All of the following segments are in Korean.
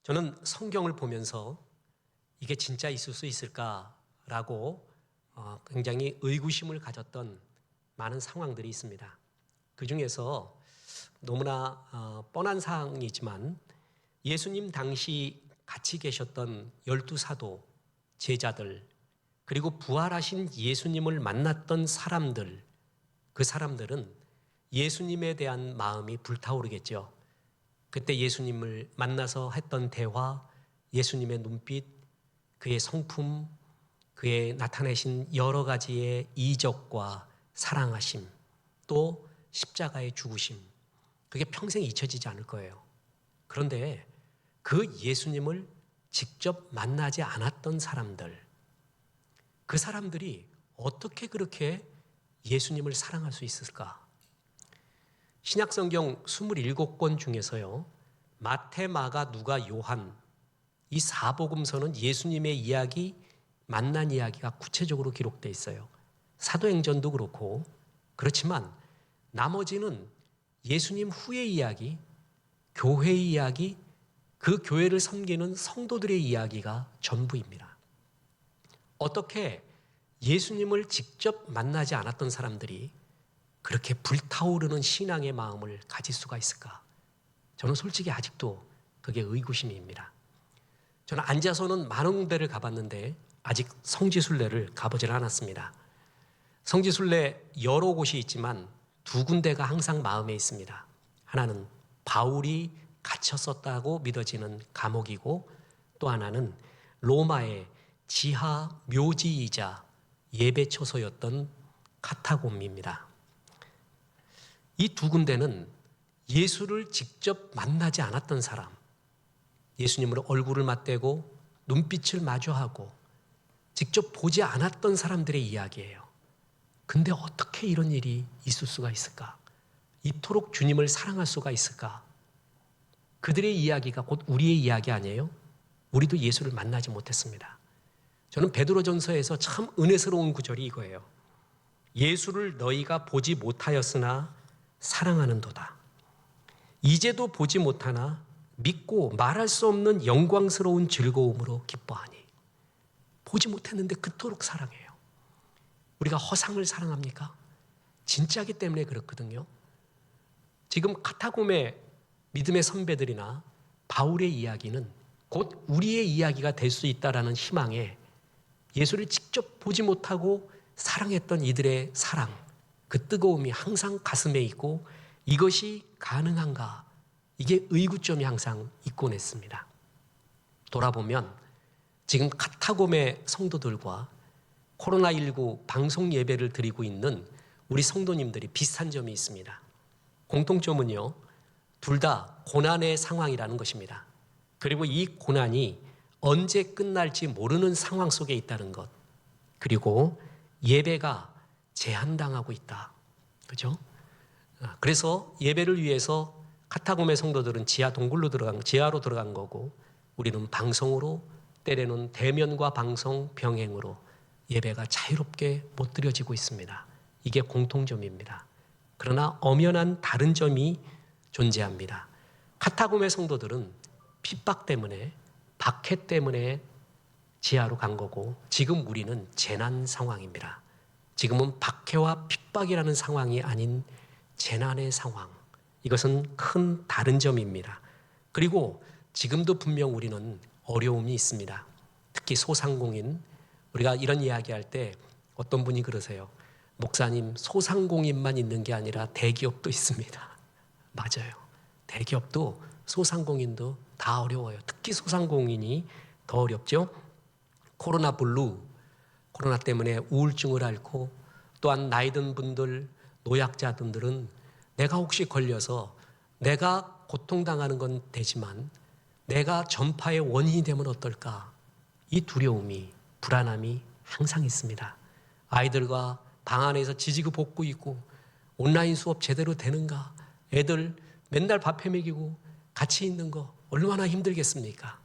저는 성경을 보면서 이게 진짜 있을 수 있을까라고 굉장히 의구심을 가졌던 많은 상황들이 있습니다. 그 중에서 너무나 뻔한 사항이지만 예수님 당시 같이 계셨던 12사도, 제자들, 그리고 부활하신 예수님을 만났던 사람들, 그 사람들은 예수님에 대한 마음이 불타오르겠죠. 그때 예수님을 만나서 했던 대화, 예수님의 눈빛, 그의 성품, 그의 나타내신 여러 가지의 이적과 사랑하심, 또 십자가의 죽으심, 그게 평생 잊혀지지 않을 거예요. 그런데 그 예수님을 직접 만나지 않았던 사람들, 그 사람들이 어떻게 그렇게 예수님을 사랑할 수 있을까? 신약성경 27권 중에서요, 마태, 마가, 누가, 요한 이 사복음서는 예수님의 이야기, 만난 이야기가 구체적으로 기록되어 있어요. 사도행전도 그렇고, 그렇지만 나머지는 예수님 후의 이야기, 교회의 이야기, 그 교회를 섬기는 성도들의 이야기가 전부입니다. 어떻게 예수님을 직접 만나지 않았던 사람들이 그렇게 불타오르는 신앙의 마음을 가질 수가 있을까? 저는 솔직히 아직도 그게 의구심입니다. 저는 앉아서는 많은 군데를 가봤는데 아직 성지순례를 가보질 않았습니다. 성지순례 여러 곳이 있지만 두 군데가 항상 마음에 있습니다. 하나는 바울이 갇혔었다고 믿어지는 감옥이고, 또 하나는 로마의 지하 묘지이자 예배처소였던 카타콤입니다. 이 두 군데는 예수를 직접 만나지 않았던 사람, 예수님으로 얼굴을 맞대고 눈빛을 마주하고 직접 보지 않았던 사람들의 이야기예요. 근데 어떻게 이런 일이 있을 수가 있을까? 이토록 주님을 사랑할 수가 있을까? 그들의 이야기가 곧 우리의 이야기 아니에요? 우리도 예수를 만나지 못했습니다. 저는 베드로전서에서 참 은혜스러운 구절이 이거예요. 예수를 너희가 보지 못하였으나 사랑하는도다. 이제도 보지 못하나 믿고 말할 수 없는 영광스러운 즐거움으로 기뻐하니. 보지 못했는데 그토록 사랑해요. 우리가 허상을 사랑합니까? 진짜기 때문에 그렇거든요. 지금 카타콤의 믿음의 선배들이나 바울의 이야기는 곧 우리의 이야기가 될 수 있다라는 희망에 예수를 직접 보지 못하고 사랑했던 이들의 사랑, 그 뜨거움이 항상 가슴에 있고, 이것이 가능한가? 이게 의구점이 항상 있곤 했습니다. 돌아보면 지금 카타콤의 성도들과 코로나19 방송 예배를 드리고 있는 우리 성도님들이 비슷한 점이 있습니다. 공통점은요, 둘 다 고난의 상황이라는 것입니다. 그리고 이 고난이 언제 끝날지 모르는 상황 속에 있다는 것, 그리고 예배가 제한당하고 있다. 그죠? 그래서 예배를 위해서 카타콤의 성도들은 지하로 들어간 거고, 우리는 방송으로, 때로는 대면과 방송 병행으로 예배가 자유롭게 못 드려지고 있습니다. 이게 공통점입니다. 그러나 엄연한 다른 점이 존재합니다. 카타콤의 성도들은 핍박 때문에, 박해 때문에 지하로 간 거고, 지금 우리는 재난 상황입니다. 지금은 박해와 핍박이라는 상황이 아닌 재난의 상황. 이것은 큰 다른 점입니다. 그리고 지금도 분명 우리는 어려움이 있습니다. 특히 소상공인, 우리가 이런 이야기할 때 어떤 분이 그러세요. 목사님, 소상공인만 있는 게 아니라 대기업도 있습니다. 맞아요. 대기업도 소상공인도 다 어려워요. 특히 소상공인이 더 어렵죠. 코로나 블루, 코로나 때문에 우울증을 앓고, 또한 나이 든 분들, 노약자분들은 내가 혹시 걸려서 내가 고통당하는 건 되지만 내가 전파의 원인이 되면 어떨까? 이 두려움이, 불안함이 항상 있습니다. 아이들과 방 안에서 지지고 볶고 있고, 온라인 수업 제대로 되는가? 애들 맨날 밥해 먹이고 같이 있는 거 얼마나 힘들겠습니까?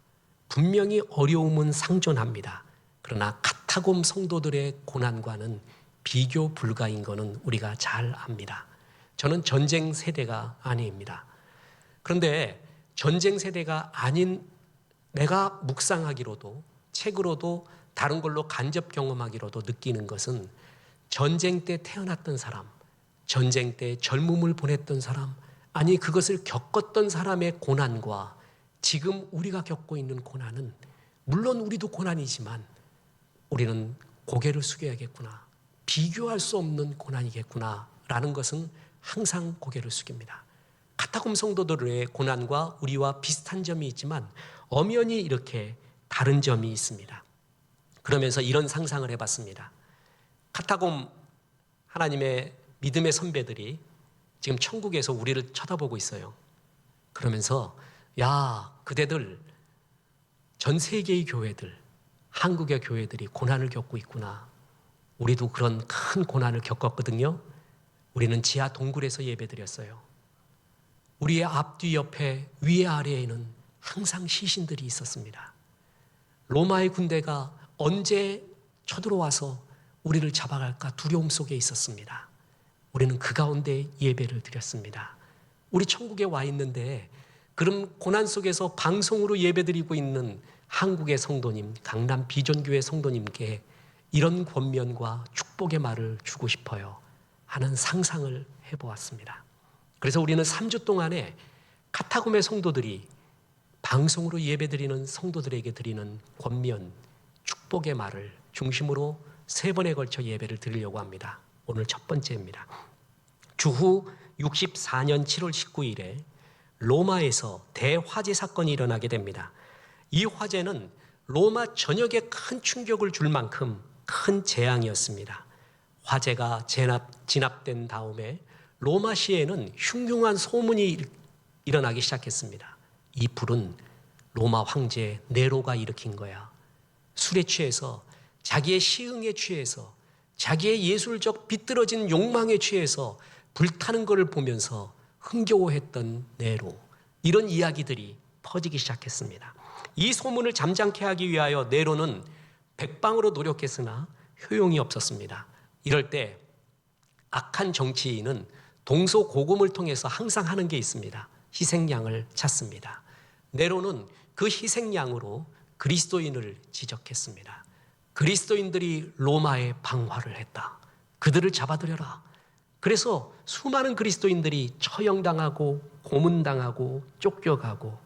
분명히 어려움은 상존합니다. 그러나 카타콤 성도들의 고난과는 비교 불가인 것은 우리가 잘 압니다. 저는 전쟁 세대가 아닙니다. 그런데 전쟁 세대가 아닌 내가 묵상하기로도 책으로도 다른 걸로 간접 경험하기로도 느끼는 것은 전쟁 때 태어났던 사람, 전쟁 때 젊음을 보냈던 사람, 아니 그것을 겪었던 사람의 고난과 지금 우리가 겪고 있는 고난은 물론 우리도 고난이지만 우리는 고개를 숙여야겠구나, 비교할 수 없는 고난이겠구나 라는 것은 항상 고개를 숙입니다. 카타콤 성도들의 고난과 우리와 비슷한 점이 있지만 엄연히 이렇게 다른 점이 있습니다. 그러면서 이런 상상을 해봤습니다. 카타콤 하나님의 믿음의 선배들이 지금 천국에서 우리를 쳐다보고 있어요. 그러면서 야, 그대들 전 세계의 교회들, 한국의 교회들이 고난을 겪고 있구나. 우리도 그런 큰 고난을 겪었거든요. 우리는 지하 동굴에서 예배드렸어요. 우리의 앞뒤 옆에 위에 아래에는 항상 시신들이 있었습니다. 로마의 군대가 언제 쳐들어와서 우리를 잡아갈까 두려움 속에 있었습니다. 우리는 그 가운데 예배를 드렸습니다. 우리 천국에 와 있는데 그런 고난 속에서 방송으로 예배드리고 있는 한국의 성도님, 강남 비전교회 성도님께 이런 권면과 축복의 말을 주고 싶어요 하는 상상을 해보았습니다. 그래서 우리는 3주 동안에 카타콤의 성도들이 방송으로 예배드리는 성도들에게 드리는 권면, 축복의 말을 중심으로 3번에 걸쳐 예배를 드리려고 합니다. 오늘 첫 번째입니다. 주후 64년 7월 19일에 로마에서 대화재 사건이 일어나게 됩니다. 이 화재는 로마 전역에 큰 충격을 줄 만큼 큰 재앙이었습니다. 화재가 진압된 다음에 로마시에는 흉흉한 소문이 일어나기 시작했습니다. 이 불은 로마 황제 네로가 일으킨 거야. 술에 취해서, 자기의 시흥에 취해서, 자기의 예술적 비뚤어진 욕망에 취해서 불타는 것을 보면서 흥겨워했던 네로, 이런 이야기들이 퍼지기 시작했습니다. 이 소문을 잠잠케 하기 위하여 네로는 백방으로 노력했으나 효용이 없었습니다. 이럴 때 악한 정치인은 동서고금을 통해서 항상 하는 게 있습니다. 희생양을 찾습니다. 네로는 그 희생양으로 그리스도인을 지적했습니다. 그리스도인들이 로마에 방화를 했다. 그들을 잡아들여라. 그래서 수많은 그리스도인들이 처형당하고 고문당하고 쫓겨가고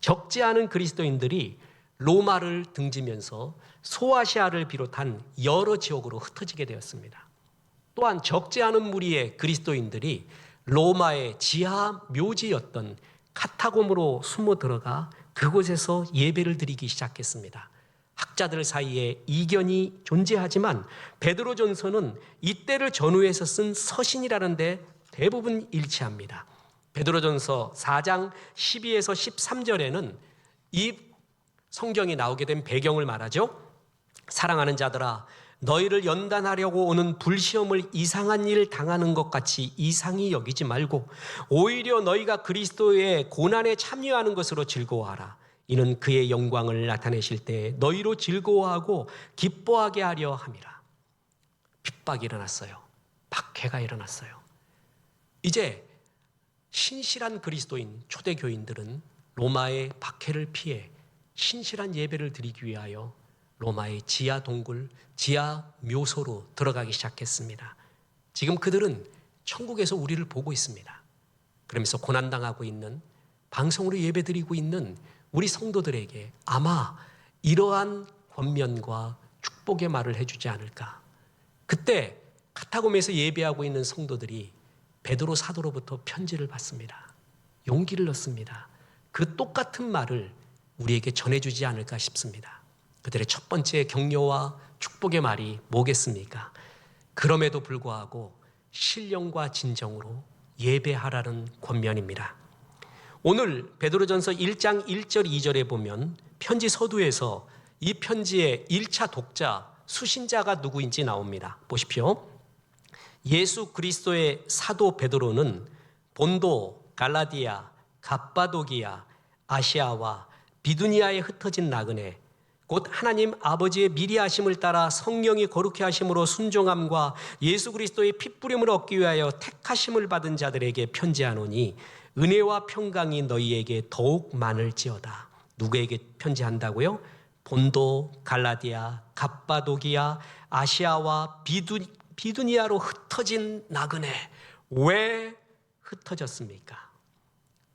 적지 않은 그리스도인들이 로마를 등지면서 소아시아를 비롯한 여러 지역으로 흩어지게 되었습니다. 또한 적지 않은 무리의 그리스도인들이 로마의 지하 묘지였던 카타콤으로 숨어 들어가 그곳에서 예배를 드리기 시작했습니다. 학자들 사이에 이견이 존재하지만 베드로전서는 이때를 전후해서 쓴 서신이라는 데 대부분 일치합니다. 베드로전서 4장 12에서 13절에는 이 성경이 나오게 된 배경을 말하죠. 사랑하는 자들아, 너희를 연단하려고 오는 불시험을 이상한 일 당하는 것 같이 이상히 여기지 말고 오히려 너희가 그리스도의 고난에 참여하는 것으로 즐거워하라. 이는 그의 영광을 나타내실 때 너희로 즐거워하고 기뻐하게 하려 함이라. 핍박이 일어났어요. 박해가 일어났어요. 이제 신실한 그리스도인 초대교인들은 로마의 박해를 피해 신실한 예배를 드리기 위하여 로마의 지하 동굴, 지하 묘소로 들어가기 시작했습니다. 지금 그들은 천국에서 우리를 보고 있습니다. 그러면서 고난당하고 있는, 방송으로 예배드리고 있는 우리 성도들에게 아마 이러한 권면과 축복의 말을 해주지 않을까. 그때 카타콤에서 예배하고 있는 성도들이 베드로 사도로부터 편지를 받습니다. 용기를 얻습니다. 그 똑같은 말을 우리에게 전해주지 않을까 싶습니다. 그들의 첫 번째 격려와 축복의 말이 뭐겠습니까? 그럼에도 불구하고 신령과 진정으로 예배하라는 권면입니다. 오늘 베드로전서 1장 1절 2절에 보면 편지 서두에서 이 편지의 1차 독자, 수신자가 누구인지 나옵니다. 보십시오. 예수 그리스도의 사도 베드로는 본도, 갈라디아, 갑바도기아, 아시아와 비두니아에 흩어진 나그네, 곧 하나님 아버지의 미리 하심을 따라 성령이 거룩히 하심으로 순종함과 예수 그리스도의 핏부림을 얻기 위하여 택하심을 받은 자들에게 편지하노니 은혜와 평강이 너희에게 더욱 많을지어다. 누구에게 편지한다고요? 본도, 갈라디아, 갑바도기아, 아시아와 비두니아로 흩어진 나그네. 왜 흩어졌습니까?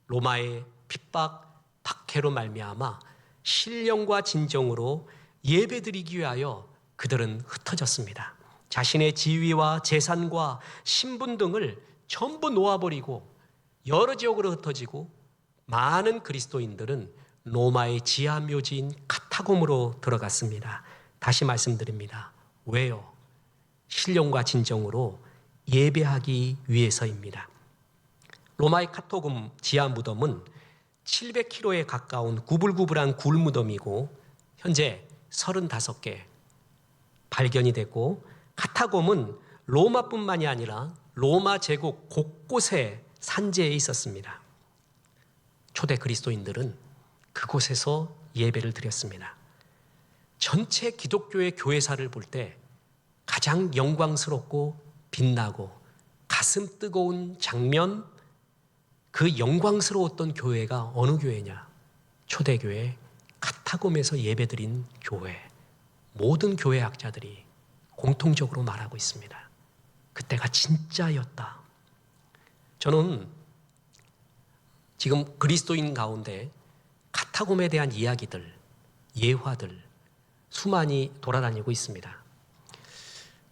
로마의 핍박, 박해로 말미암아 신령과 진정으로 예배드리기 위하여 그들은 흩어졌습니다. 자신의 지위와 재산과 신분 등을 전부 놓아버리고 여러 지역으로 흩어지고, 많은 그리스도인들은 로마의 지하 묘지인 카타콤으로 들어갔습니다. 다시 말씀드립니다. 왜요? 신령과 진정으로 예배하기 위해서입니다. 로마의 카타콤 지하 무덤은 700km에 가까운 구불구불한 굴 무덤이고 현재 35개 발견이 됐고, 카타콤은 로마뿐만이 아니라 로마 제국 곳곳에 산재해 있었습니다. 초대 그리스도인들은 그곳에서 예배를 드렸습니다. 전체 기독교의 교회사를 볼 때 가장 영광스럽고 빛나고 가슴 뜨거운 장면, 그 영광스러웠던 교회가 어느 교회냐? 초대교회 카타콤에서 예배드린 교회. 모든 교회학자들이 공통적으로 말하고 있습니다. 그때가 진짜였다. 저는 지금 그리스도인 가운데 카타콤에 대한 이야기들, 예화들 수많이 돌아다니고 있습니다.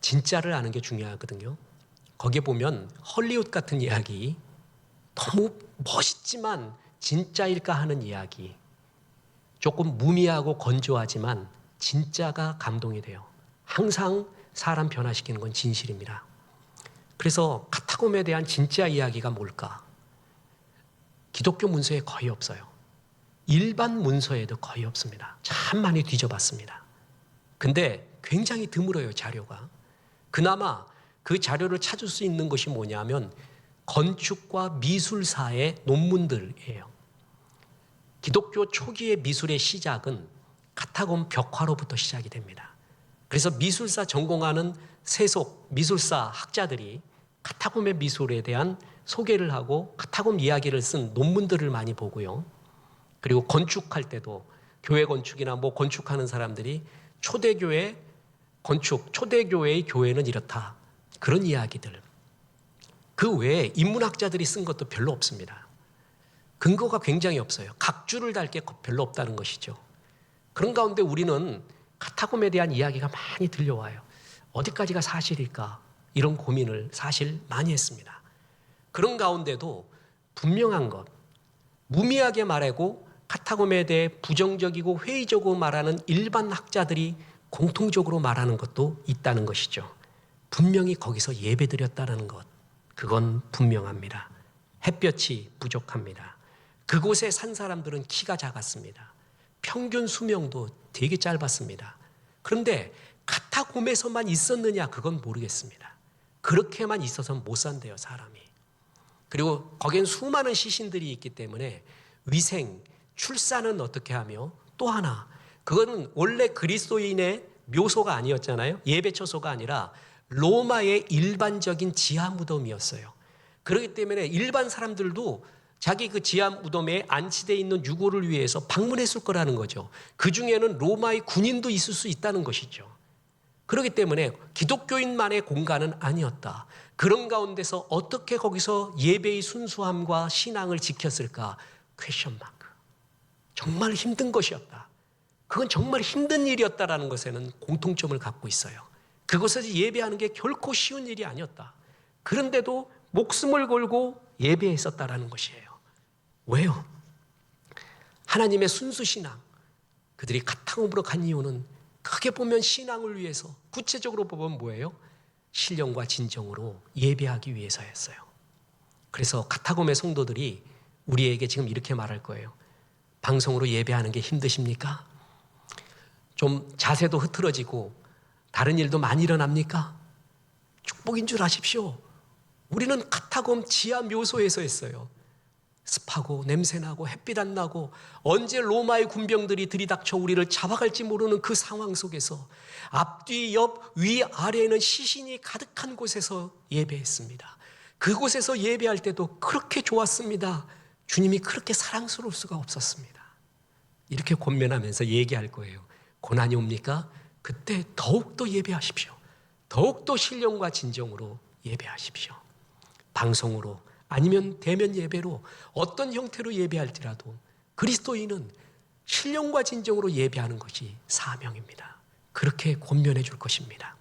진짜를 아는 게 중요하거든요. 거기에 보면 헐리우드 같은 이야기, 너무 멋있지만 진짜일까 하는 이야기, 조금 무미하고 건조하지만 진짜가 감동이 돼요. 항상 사람 변화시키는 건 진실입니다. 그래서 카타콤에 대한 진짜 이야기가 뭘까? 기독교 문서에 거의 없어요. 일반 문서에도 거의 없습니다. 참 많이 뒤져봤습니다. 근데 굉장히 드물어요, 자료가. 그나마 그 자료를 찾을 수 있는 것이 뭐냐면 건축과 미술사의 논문들이에요. 기독교 초기의 미술의 시작은 카타콤 벽화로부터 시작이 됩니다. 그래서 미술사 전공하는 세속 미술사 학자들이 카타콤의 미술에 대한 소개를 하고 카타콤 이야기를 쓴 논문들을 많이 보고요. 그리고 건축할 때도 교회 건축이나 뭐 건축하는 사람들이 초대교회 건축, 초대교회의 교회는 이렇다. 그런 이야기들. 그 외에 인문학자들이 쓴 것도 별로 없습니다. 근거가 굉장히 없어요. 각주를 달 게 별로 없다는 것이죠. 그런 가운데 우리는 카타콤에 대한 이야기가 많이 들려와요. 어디까지가 사실일까? 이런 고민을 사실 많이 했습니다. 그런 가운데도 분명한 것, 무미하게 말하고 카타콤에 대해 부정적이고 회의적으로 말하는 일반 학자들이 공통적으로 말하는 것도 있다는 것이죠. 분명히 거기서 예배드렸다는 것, 그건 분명합니다. 햇볕이 부족합니다. 그곳에 산 사람들은 키가 작았습니다. 평균 수명도 되게 짧았습니다. 그런데 카타콤에서만 있었느냐? 그건 모르겠습니다. 그렇게만 있어서는 못 산대요, 사람이. 그리고 거긴 수많은 시신들이 있기 때문에 위생, 출산은 어떻게 하며, 또 하나, 그거는 원래 그리스도인의 묘소가 아니었잖아요. 예배처소가 아니라 로마의 일반적인 지하 무덤이었어요. 그렇기 때문에 일반 사람들도 자기 그 지하 무덤에 안치되어 있는 유골을 위해서 방문했을 거라는 거죠. 그 중에는 로마의 군인도 있을 수 있다는 것이죠. 그렇기 때문에 기독교인만의 공간은 아니었다. 그런 가운데서 어떻게 거기서 예배의 순수함과 신앙을 지켰을까? 퀘션 마크. 정말 힘든 것이었다. 그건 정말 힘든 일이었다라는 것에는 공통점을 갖고 있어요. 그곳에서 예배하는 게 결코 쉬운 일이 아니었다. 그런데도 목숨을 걸고 예배했었다라는 것이에요. 왜요? 하나님의 순수 신앙, 그들이 카타콤으로 간 이유는 크게 보면 신앙을 위해서, 구체적으로 보면 뭐예요? 신령과 진정으로 예배하기 위해서였어요. 그래서 카타콤의 성도들이 우리에게 지금 이렇게 말할 거예요. 방송으로 예배하는 게 힘드십니까? 좀 자세도 흐트러지고 다른 일도 많이 일어납니까? 축복인 줄 아십시오. 우리는 카타콤 지하 묘소에서 했어요. 습하고 냄새나고 햇빛 안 나고 언제 로마의 군병들이 들이닥쳐 우리를 잡아갈지 모르는 그 상황 속에서 앞뒤 옆 위 아래에는 시신이 가득한 곳에서 예배했습니다. 그곳에서 예배할 때도 그렇게 좋았습니다. 주님이 그렇게 사랑스러울 수가 없었습니다. 이렇게 권면하면서 얘기할 거예요. 고난이 옵니까? 그때 더욱더 예배하십시오. 더욱더 신령과 진정으로 예배하십시오. 방송으로 아니면 대면 예배로 어떤 형태로 예배할지라도 그리스도인은 신령과 진정으로 예배하는 것이 사명입니다. 그렇게 권면해 줄 것입니다.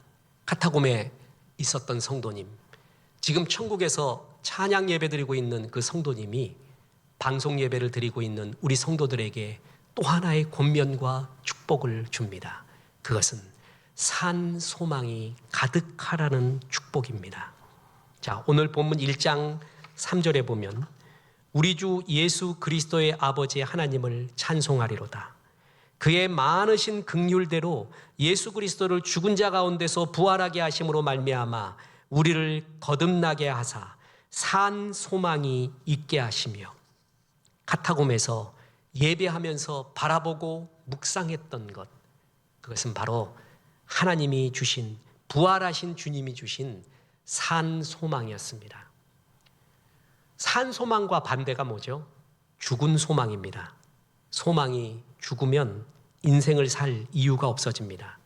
카타콤에 있었던 성도님, 지금 천국에서 찬양 예배 드리고 있는 그 성도님이 방송 예배를 드리고 있는 우리 성도들에게 또 하나의 권면과 축복을 줍니다. 그것은 산 소망이 가득하라는 축복입니다. 자, 오늘 본문 1장 3절에 보면 우리 주 예수 그리스도의 아버지 하나님을 찬송하리로다. 그의 많으신 긍휼대로 예수 그리스도를 죽은 자 가운데서 부활하게 하심으로 말미암아 우리를 거듭나게 하사 산 소망이 있게 하시며, 카타콤에서 예배하면서 바라보고 묵상했던 것, 그것은 바로 하나님이 주신, 부활하신 주님이 주신 산 소망이었습니다. 산 소망과 반대가 뭐죠? 죽은 소망입니다. 소망이 죽으면 인생을 살 이유가 없어집니다.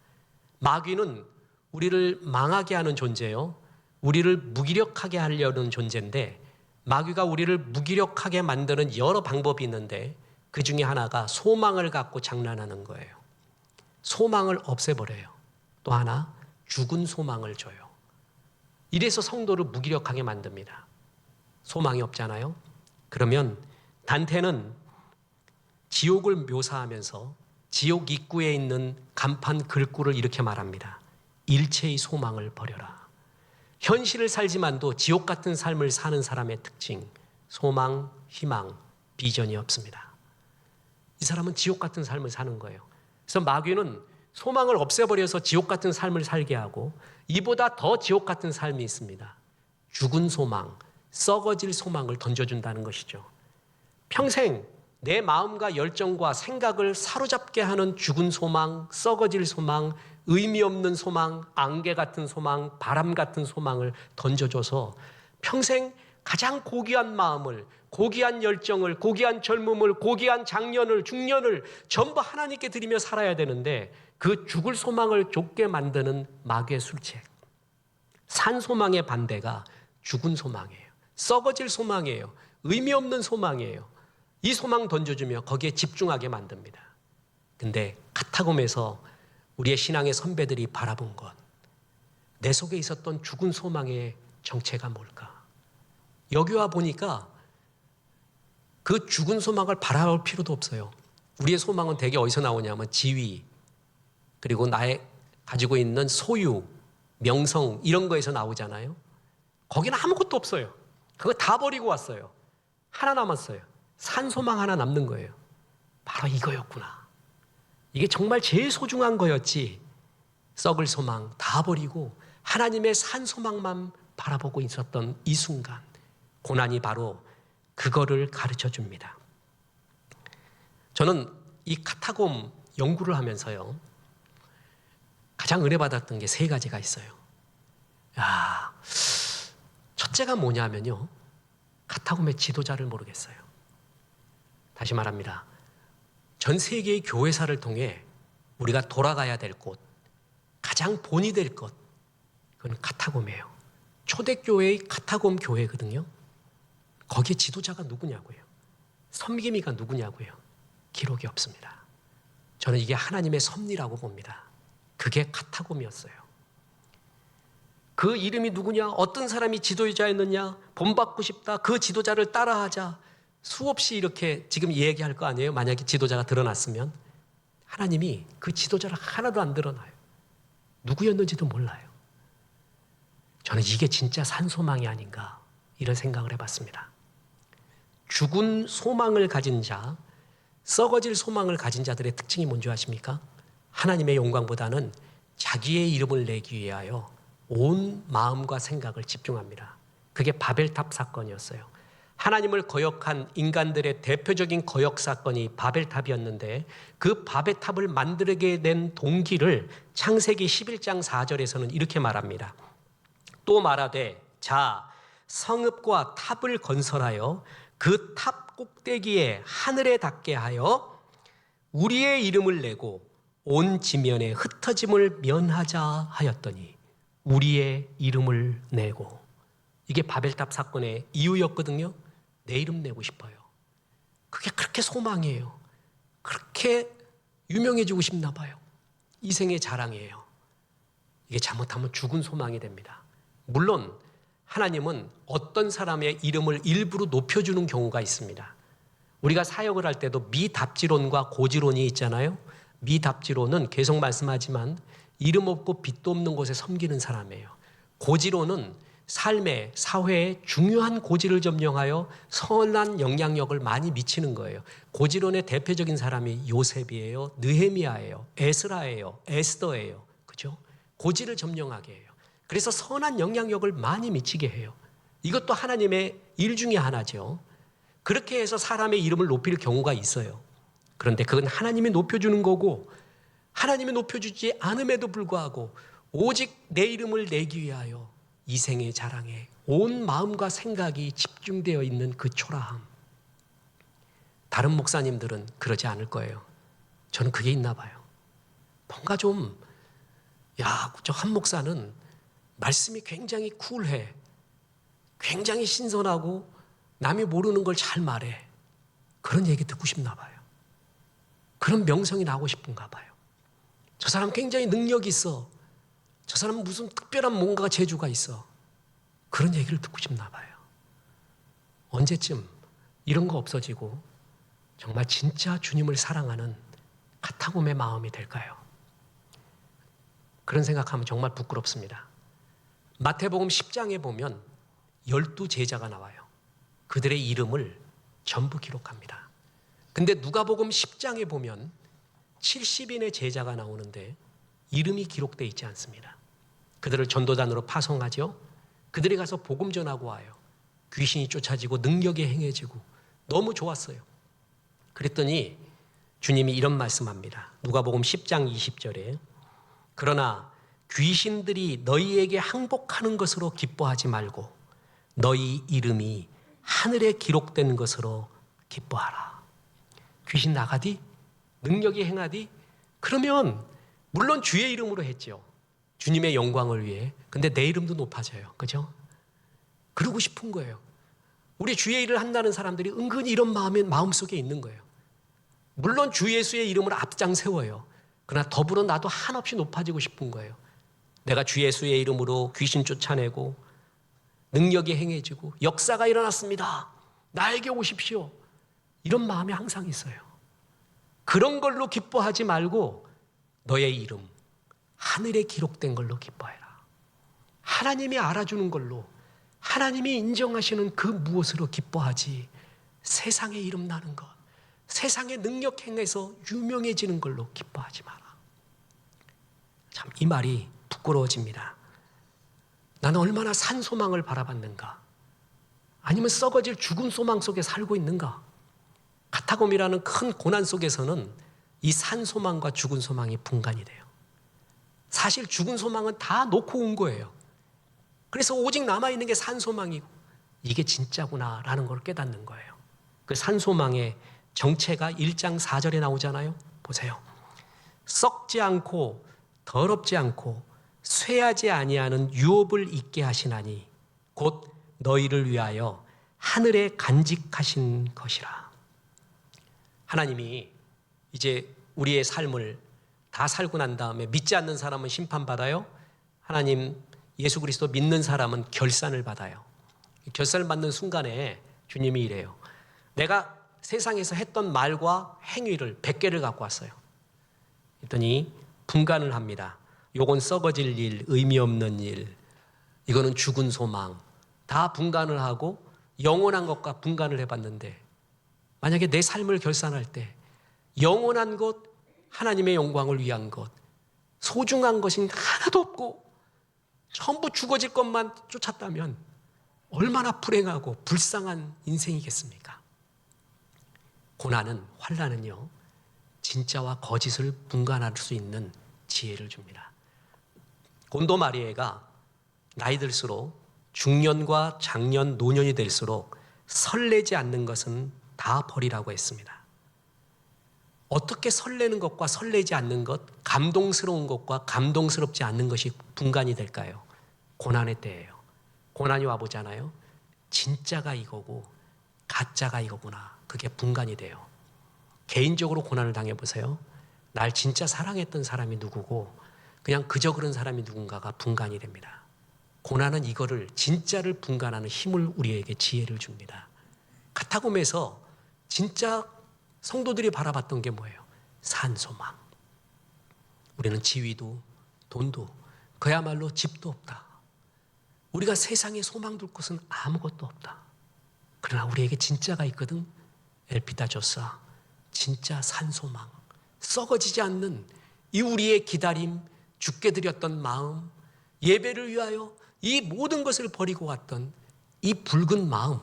마귀는 우리를 망하게 하는 존재요, 우리를 무기력하게 하려는 존재인데, 마귀가 우리를 무기력하게 만드는 여러 방법이 있는데 그 중에 하나가 소망을 갖고 장난하는 거예요. 소망을 없애버려요. 또 하나, 죽은 소망을 줘요. 이래서 성도를 무기력하게 만듭니다. 소망이 없잖아요. 그러면 단테는 지옥을 묘사하면서 지옥 입구에 있는 간판 글귀를 이렇게 말합니다. 일체의 소망을 버려라. 현실을 살지만도 지옥 같은 삶을 사는 사람의 특징, 소망, 희망, 비전이 없습니다. 이 사람은 지옥 같은 삶을 사는 거예요. 그래서 마귀는 소망을 없애버려서 지옥 같은 삶을 살게 하고, 이보다 더 지옥 같은 삶이 있습니다. 죽은 소망, 썩어질 소망을 던져준다는 것이죠. 평생 내 마음과 열정과 생각을 사로잡게 하는 죽은 소망, 썩어질 소망, 의미 없는 소망, 안개 같은 소망, 바람 같은 소망을 던져줘서 평생 가장 고귀한 마음을, 고귀한 열정을, 고귀한 젊음을, 고귀한 장년을, 중년을 전부 하나님께 드리며 살아야 되는데 그 죽을 소망을 좁게 만드는 마귀의 술책. 산 소망의 반대가 죽은 소망이에요. 썩어질 소망이에요. 의미 없는 소망이에요. 이 소망 던져주며 거기에 집중하게 만듭니다. 근데 카타콤에서 우리의 신앙의 선배들이 바라본 것, 내 속에 있었던 죽은 소망의 정체가 뭘까? 여기 와 보니까 그 죽은 소망을 바라볼 필요도 없어요. 우리의 소망은 대개 어디서 나오냐면 지위, 그리고 나의 가지고 있는 소유, 명성, 이런 거에서 나오잖아요. 거기는 아무것도 없어요. 그거 다 버리고 왔어요. 하나 남았어요. 산 소망 하나 남는 거예요. 바로 이거였구나. 이게 정말 제일 소중한 거였지. 썩을 소망 다 버리고 하나님의 산 소망만 바라보고 있었던 이 순간, 고난이 바로 그거를 가르쳐 줍니다. 저는 이 카타콤 연구를 하면서요, 가장 은혜 받았던 게 세 가지가 있어요. 첫째가 뭐냐면요, 카타콤의 지도자를 모르겠어요. 다시 말합니다. 전 세계의 교회사를 통해 우리가 돌아가야 될 곳, 가장 본이 될 것, 그건 카타콤이에요. 초대교회의 카타콤 교회거든요. 거기에 지도자가 누구냐고요. 섬기미가 누구냐고요. 기록이 없습니다. 저는 이게 하나님의 섭리라고 봅니다. 그게 카타콤이었어요. 그 이름이 누구냐, 어떤 사람이 지도자였느냐, 본받고 싶다, 그 지도자를 따라하자, 수없이 이렇게 지금 얘기할 거 아니에요. 만약에 지도자가 드러났으면 하나님이 그 지도자를 하나도 안 드러나요. 누구였는지도 몰라요. 저는 이게 진짜 산소망이 아닌가, 이런 생각을 해봤습니다. 죽은 소망을 가진 자, 썩어질 소망을 가진 자들의 특징이 뭔지 아십니까? 하나님의 영광보다는 자기의 이름을 내기 위하여 온 마음과 생각을 집중합니다. 그게 바벨탑 사건이었어요. 하나님을 거역한 인간들의 대표적인 거역 사건이 바벨탑이었는데, 그 바벨탑을 만들게 된 동기를 창세기 11장 4절에서는 이렇게 말합니다. 또 말하되, 자, 성읍과 탑을 건설하여 그 탑 꼭대기에 하늘에 닿게 하여 우리의 이름을 내고 온 지면에 흩어짐을 면하자 하였더니 우리의 이름을 내고, 이게 바벨탑 사건의 이유였거든요. 내 이름 내고 싶어요. 그게 그렇게 소망이에요. 그렇게 유명해지고 싶나 봐요. 이생의 자랑이에요. 이게 잘못하면 죽은 소망이 됩니다. 물론 하나님은 어떤 사람의 이름을 일부러 높여주는 경우가 있습니다. 우리가 사역을 할 때도 미답지론과 고지론이 있잖아요. 미답지론은 계속 말씀하지만 이름 없고 빛도 없는 곳에 섬기는 사람이에요. 고지론은 삶의, 사회에 중요한 고지를 점령하여 선한 영향력을 많이 미치는 거예요. 고지론의 대표적인 사람이 요셉이에요, 느헤미야예요, 에스라예요, 에스더예요. 그죠? 고지를 점령하게 해요. 그래서 선한 영향력을 많이 미치게 해요. 이것도 하나님의 일 중에 하나죠. 그렇게 해서 사람의 이름을 높일 경우가 있어요. 그런데 그건 하나님이 높여주는 거고, 하나님이 높여주지 않음에도 불구하고 오직 내 이름을 내기 위하여 이생의 자랑에 온 마음과 생각이 집중되어 있는 그 초라함. 다른 목사님들은 그러지 않을 거예요. 저는 그게 있나 봐요. 뭔가 좀, 저 한 목사는 말씀이 굉장히 쿨해. 굉장히 신선하고 남이 모르는 걸 잘 말해. 그런 얘기 듣고 싶나 봐요. 그런 명성이 나고 싶은가 봐요. 저 사람 굉장히 능력이 있어. 저 사람은 무슨 특별한 뭔가 재주가 있어. 그런 얘기를 듣고 싶나 봐요. 언제쯤 이런 거 없어지고 정말 진짜 주님을 사랑하는 카타곰의 마음이 될까요? 그런 생각하면 정말 부끄럽습니다. 마태복음 10장에 보면 12제자가 나와요. 그들의 이름을 전부 기록합니다. 근데 누가복음 10장에 보면 70인의 제자가 나오는데 이름이 기록되어 있지 않습니다. 그들을 전도단으로 파송하죠. 그들이 가서 복음 전하고 와요. 귀신이 쫓아지고 능력이 행해지고 너무 좋았어요. 그랬더니 주님이 이런 말씀합니다. 누가복음 10장 20절에 그러나 귀신들이 너희에게 항복하는 것으로 기뻐하지 말고 너희 이름이 하늘에 기록된 것으로 기뻐하라. 귀신 나가디? 능력이 행하디? 그러면 물론 주의 이름으로 했죠. 주님의 영광을 위해. 근데 내 이름도 높아져요. 그죠? 그러고 싶은 거예요. 우리 주의 일을 한다는 사람들이 은근히 이런 마음이 마음속에 있는 거예요. 물론 주 예수의 이름을 앞장 세워요. 그러나 더불어 나도 한없이 높아지고 싶은 거예요. 내가 주 예수의 이름으로 귀신 쫓아내고 능력이 행해지고 역사가 일어났습니다. 나에게 오십시오. 이런 마음이 항상 있어요. 그런 걸로 기뻐하지 말고 너의 이름 하늘에 기록된 걸로 기뻐해라. 하나님이 알아주는 걸로, 하나님이 인정하시는 그 무엇으로 기뻐하지, 세상에 이름 나는 것, 세상의 능력 행해서 유명해지는 걸로 기뻐하지 마라. 참 이 말이 부끄러워집니다. 나는 얼마나 산 소망을 바라봤는가? 아니면 썩어질 죽은 소망 속에 살고 있는가? 카타곰이라는 큰 고난 속에서는 이 산 소망과 죽은 소망이 분간이 돼요. 사실 죽은 소망은 다 놓고 온 거예요. 그래서 오직 남아있는 게 산 소망이고 이게 진짜구나라는 걸 깨닫는 거예요. 그 산 소망의 정체가 1장 4절에 나오잖아요. 보세요. 썩지 않고 더럽지 않고 쇠하지 아니하는 유업을 있게 하시나니 곧 너희를 위하여 하늘에 간직하신 것이라. 하나님이 이제 우리의 삶을 다 살고 난 다음에 믿지 않는 사람은 심판받아요. 하나님 예수 그리스도 믿는 사람은 결산을 받아요. 결산을 받는 순간에 주님이 이래요. 내가 세상에서 했던 말과 행위를 100개를 갖고 왔어요. 그랬더니 분간을 합니다. 요건 썩어질 일, 의미 없는 일, 이거는 죽은 소망, 다 분간을 하고 영원한 것과 분간을 해봤는데 만약에 내 삶을 결산할 때 영원한 것, 하나님의 영광을 위한 것, 소중한 것이 하나도 없고 전부 죽어질 것만 쫓았다면 얼마나 불행하고 불쌍한 인생이겠습니까? 고난은, 환난은요, 진짜와 거짓을 분간할 수 있는 지혜를 줍니다. 곤도 마리에가 나이 들수록 중년과 장년, 노년이 될수록 설레지 않는 것은 다 버리라고 했습니다. 어떻게 설레는 것과 설레지 않는 것, 감동스러운 것과 감동스럽지 않는 것이 분간이 될까요? 고난의 때예요. 고난이 와보잖아요. 진짜가 이거고 가짜가 이거구나. 그게 분간이 돼요. 개인적으로 고난을 당해보세요. 날 진짜 사랑했던 사람이 누구고 그냥 그저 그런 사람이 누군가가 분간이 됩니다. 고난은 이거를 진짜를 분간하는 힘을 우리에게 지혜를 줍니다. 카타콤에서 진짜 성도들이 바라봤던 게 뭐예요? 산소망. 우리는 지위도 돈도 그야말로 집도 없다. 우리가 세상에 소망 둘 곳은 아무것도 없다. 그러나 우리에게 진짜가 있거든. 엘피다조사, 진짜 산소망, 썩어지지 않는 이 우리의 기다림, 죽게 드렸던 마음, 예배를 위하여 이 모든 것을 버리고 왔던 이 붉은 마음,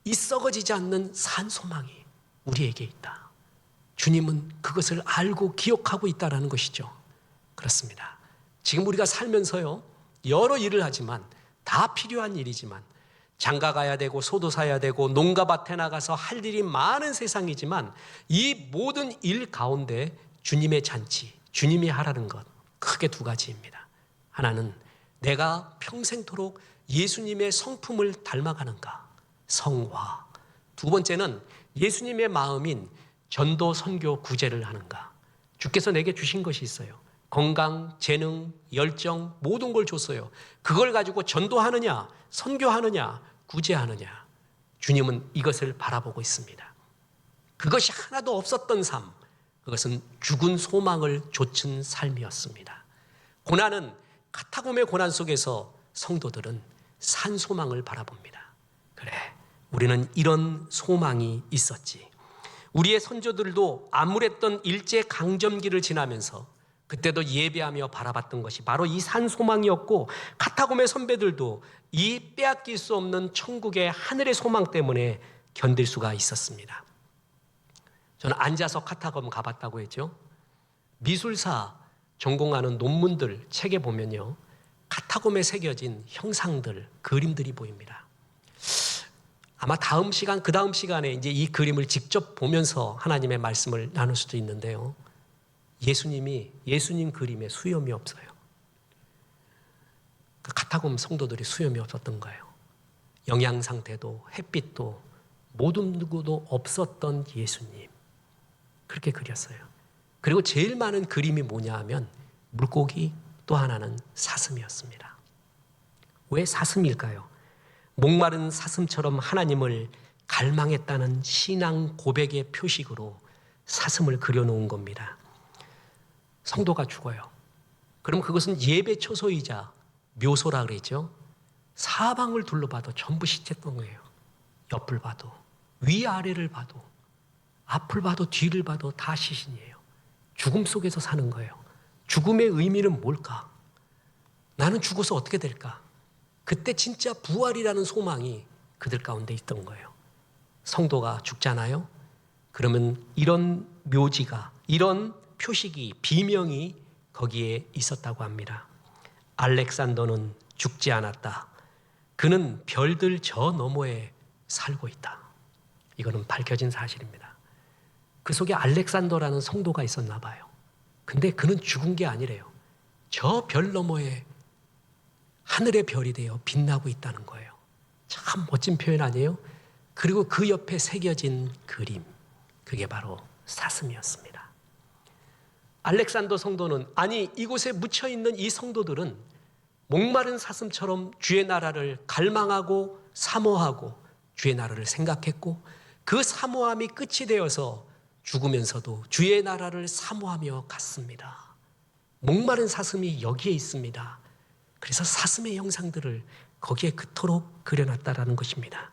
이 썩어지지 않는 산소망이 우리에게 있다. 주님은 그것을 알고 기억하고 있다는 것이죠. 그렇습니다. 지금 우리가 살면서요, 여러 일을 하지만 다 필요한 일이지만 장가 가야 되고 소도 사야 되고 농가밭에 나가서 할 일이 많은 세상이지만 이 모든 일 가운데 주님의 잔치, 주님이 하라는 것 크게 두 가지입니다. 하나는 내가 평생토록 예수님의 성품을 닮아가는가, 성화. 두 번째는 예수님의 마음인 전도, 선교, 구제를 하는가. 주께서 내게 주신 것이 있어요. 건강, 재능, 열정 모든 걸 줬어요. 그걸 가지고 전도하느냐, 선교하느냐, 구제하느냐. 주님은 이것을 바라보고 있습니다. 그것이 하나도 없었던 삶, 그것은 죽은 소망을 좇은 삶이었습니다. 고난은 카타콤의 고난 속에서 성도들은 산 소망을 바라봅니다. 그래, 우리는 이런 소망이 있었지. 우리의 선조들도 암울했던 일제 강점기를 지나면서 그때도 예배하며 바라봤던 것이 바로 이 산 소망이었고, 카타콤의 선배들도 이 빼앗길 수 없는 천국의 하늘의 소망 때문에 견딜 수가 있었습니다. 저는 앉아서 카타콤 가봤다고 했죠. 미술사 전공하는 논문들 책에 보면요, 카타콤에 새겨진 형상들, 그림들이 보입니다. 아마 다음 시간, 그 다음 시간에 이제 이 그림을 직접 보면서 하나님의 말씀을 나눌 수도 있는데요. 예수님 그림에 수염이 없어요. 그 카타콤 성도들이 수염이 없었던 거예요. 영양 상태도 햇빛도 모든 누구도 없었던 예수님. 그렇게 그렸어요. 그리고 제일 많은 그림이 뭐냐 하면 물고기, 또 하나는 사슴이었습니다. 왜 사슴일까요? 목마른 사슴처럼 하나님을 갈망했다는 신앙 고백의 표식으로 사슴을 그려놓은 겁니다. 성도가 죽어요. 그럼 그것은 예배 초소이자 묘소라 그랬죠. 사방을 둘러봐도 전부 시체덩이에요. 옆을 봐도, 위아래를 봐도, 앞을 봐도 뒤를 봐도 다 시신이에요. 죽음 속에서 사는 거예요. 죽음의 의미는 뭘까? 나는 죽어서 어떻게 될까? 그때 진짜 부활이라는 소망이 그들 가운데 있던 거예요. 성도가 죽잖아요. 그러면 이런 묘지가, 이런 표식이, 비명이 거기에 있었다고 합니다. 알렉산더는 죽지 않았다. 그는 별들 저 너머에 살고 있다. 이거는 밝혀진 사실입니다. 그 속에 알렉산더라는 성도가 있었나 봐요. 근데 그는 죽은 게 아니래요. 저 별 너머에 하늘의 별이 되어 빛나고 있다는 거예요. 참 멋진 표현 아니에요? 그리고 그 옆에 새겨진 그림, 그게 바로 사슴이었습니다. 알렉산더 성도는, 아니 이곳에 묻혀있는 이 성도들은 목마른 사슴처럼 주의 나라를 갈망하고 사모하고 주의 나라를 생각했고, 그 사모함이 끝이 되어서 죽으면서도 주의 나라를 사모하며 갔습니다. 목마른 사슴이 여기에 있습니다. 그래서 사슴의 형상들을 거기에 그토록 그려놨다라는 것입니다.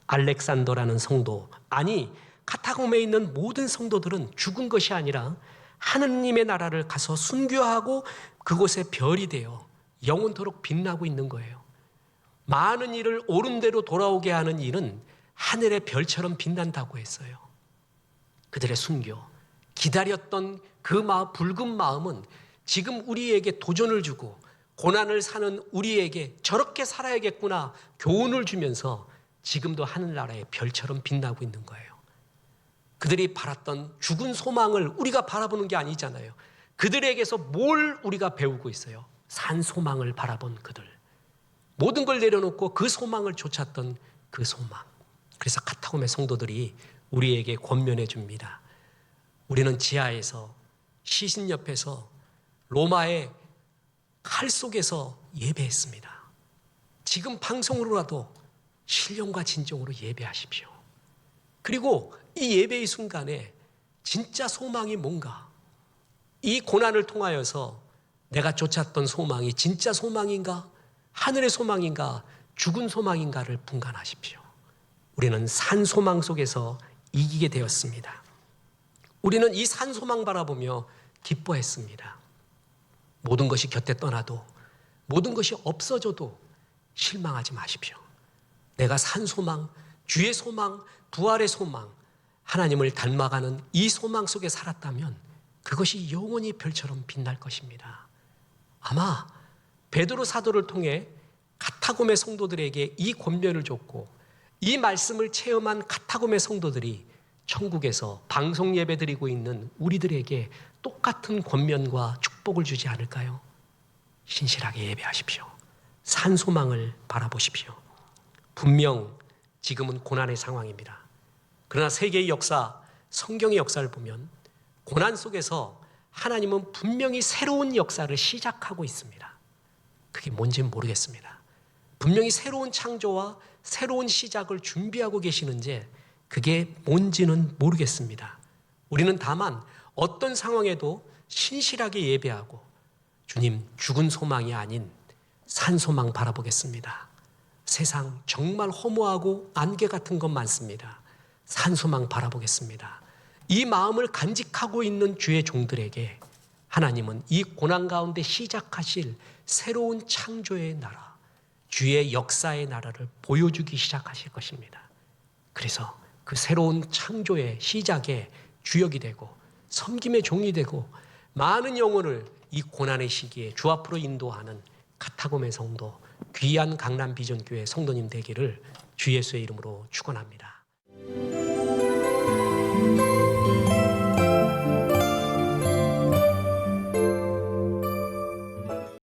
알렉산더라는 성도, 아니 카타콤에 있는 모든 성도들은 죽은 것이 아니라 하느님의 나라를 가서 순교하고 그곳에 별이 되어 영원토록 빛나고 있는 거예요. 많은 일을 옳은 대로 돌아오게 하는 일은 하늘의 별처럼 빛난다고 했어요. 그들의 순교, 기다렸던 그 붉은 마음은 지금 우리에게 도전을 주고 고난을 사는 우리에게 저렇게 살아야겠구나 교훈을 주면서 지금도 하늘나라의 별처럼 빛나고 있는 거예요. 그들이 바랐던 죽은 소망을 우리가 바라보는 게 아니잖아요. 그들에게서 뭘 우리가 배우고 있어요? 산 소망을 바라본 그들. 모든 걸 내려놓고 그 소망을 쫓았던 그 소망. 그래서 카타콤의 성도들이 우리에게 권면해 줍니다. 우리는 지하에서, 시신 옆에서, 로마의 칼 속에서 예배했습니다. 지금 방송으로라도 신령과 진정으로 예배하십시오. 그리고 이 예배의 순간에 진짜 소망이 뭔가, 이 고난을 통하여서 내가 쫓았던 소망이 진짜 소망인가, 하늘의 소망인가, 죽은 소망인가를 분간하십시오. 우리는 산 소망 속에서 이기게 되었습니다. 우리는 이 산 소망 바라보며 기뻐했습니다. 모든 것이 곁에 떠나도, 모든 것이 없어져도 실망하지 마십시오. 내가 산 소망, 주의 소망, 부활의 소망, 하나님을 닮아가는 이 소망 속에 살았다면 그것이 영원히 별처럼 빛날 것입니다. 아마 베드로 사도를 통해 카타콤의 성도들에게 이 권면을 줬고 이 말씀을 체험한 카타콤의 성도들이 천국에서 방송 예배 드리고 있는 우리들에게 똑같은 권면과 축복을 주지 않을까요? 신실하게 예배하십시오. 산 소망을 바라보십시오. 분명 지금은 고난의 상황입니다. 그러나 세계의 역사, 성경의 역사를 보면 고난 속에서 하나님은 분명히 새로운 역사를 시작하고 있습니다. 그게 뭔지는 모르겠습니다. 분명히 새로운 창조와 새로운 시작을 준비하고 계시는지 그게 뭔지는 모르겠습니다. 우리는 다만 어떤 상황에도 신실하게 예배하고 주님 죽은 소망이 아닌 산 소망 바라보겠습니다. 세상 정말 허무하고 안개 같은 것 많습니다. 산 소망 바라보겠습니다. 이 마음을 간직하고 있는 주의 종들에게 하나님은 이 고난 가운데 시작하실 새로운 창조의 나라, 주의 역사의 나라를 보여주기 시작하실 것입니다. 그래서 그 새로운 창조의 시작에 주역이 되고 섬김의 종이 되고 많은 영혼을 이 고난의 시기에 주 앞으로 인도하는 카타콤의 성도, 귀한 강남 비전교회 성도님 되기를 주 예수의 이름으로 축원합니다.